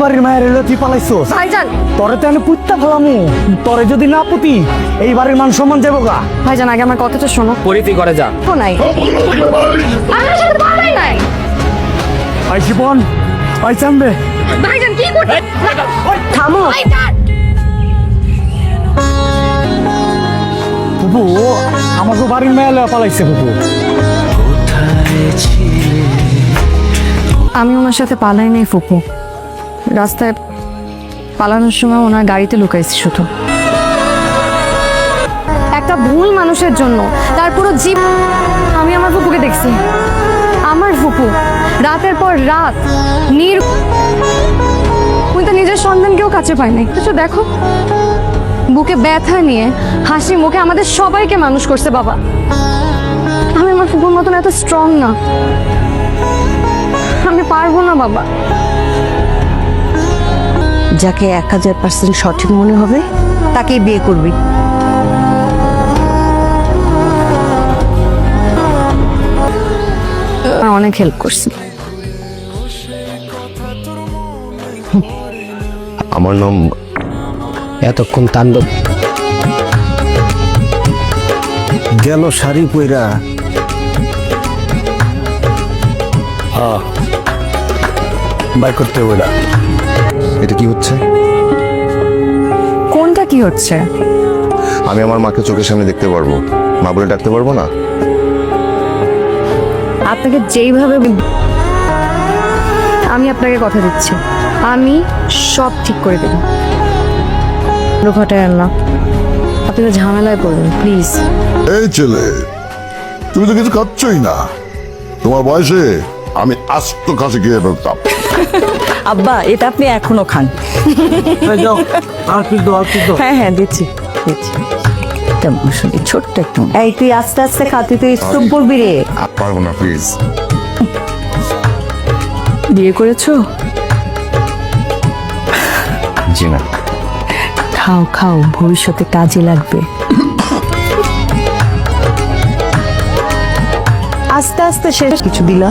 বাড়ির মায়ের এলো তুই পালাইছোস ভাইজান তোরে তো আমি পুত্তা ফেলামু তোরে যদি না পুতি এই বাড়ির মান সম্মান যাবো গা ভাইজান আগে আমার কথাটা শোনো পরিতি করে যা তো নাই আমার সাথে পালাই নাই আই জীবন আই চান্দে ভাইজান কি করতে থামো বুবু আমাকে বাড়ির মেয়ে এলো পালাইছে বুবু আমি ওনার সাথে পালাই নাই ফুপু রাস্তায় পালানোর সময় ওনার গাড়িতে লুকাইছি শুধু একটা ভুল মানুষের জন্য তার পুরো জীব আমি আমার ফুপুকে দেখছি আমার ফুপু রাতের পর রাত উনি তো নিজের সন্তানকেও কাছে পায় নাই কিছু দেখো বুকে ব্যথা নিয়ে হাসি মুখে আমাদের সবাইকে মানুষ করছে বাবা আমি আমার ফুপুর মতন এত স্ট্রং না আমি পারবো না বাবা যাকে 1000% সঠিক মনে হবে তাকেই বিয়ে করবি। অনেক হেল্প করছি আমার নাম এতক্ষণ তাণ্ডব গেল শাড়ি পইরা বাই করতে ওরা এটা কি হচ্ছে? কোনটা কি হচ্ছে আমি আমার মাকে চোখের সামনে দেখতে পারবো, মা বলে ডাকতে পারবো না? আপনাকে যেইভাবে আমি আপনাকে কথা দিচ্ছি আমি সব ঠিক করে দেব ঘটায় আল্লাহ আপনি তো ঝামেলায় পড়বেন প্লিজ এই ছেলে, তুমি তো কিছু খাচ্ছই না। তোমার বয়সে আমি আস্ত কাছে গিয়ে ফেলতাম। আব্বা এটা আপনি এখনো খান। আর কি দো হ্যাঁ হ্যাঁ দিচ্ছি দিচ্ছি একটা মৌসুমি ছোট্ট একটু এই তুই আস্তে আস্তে খাতে তুই স্তূপ পড়বি রে। পারবো না প্লিজ। বিয়ে করেছো জি না। খাও খাও ভবিষ্যতে কাজে লাগবে। আস্তে আস্তে শেষ কিছু দিলা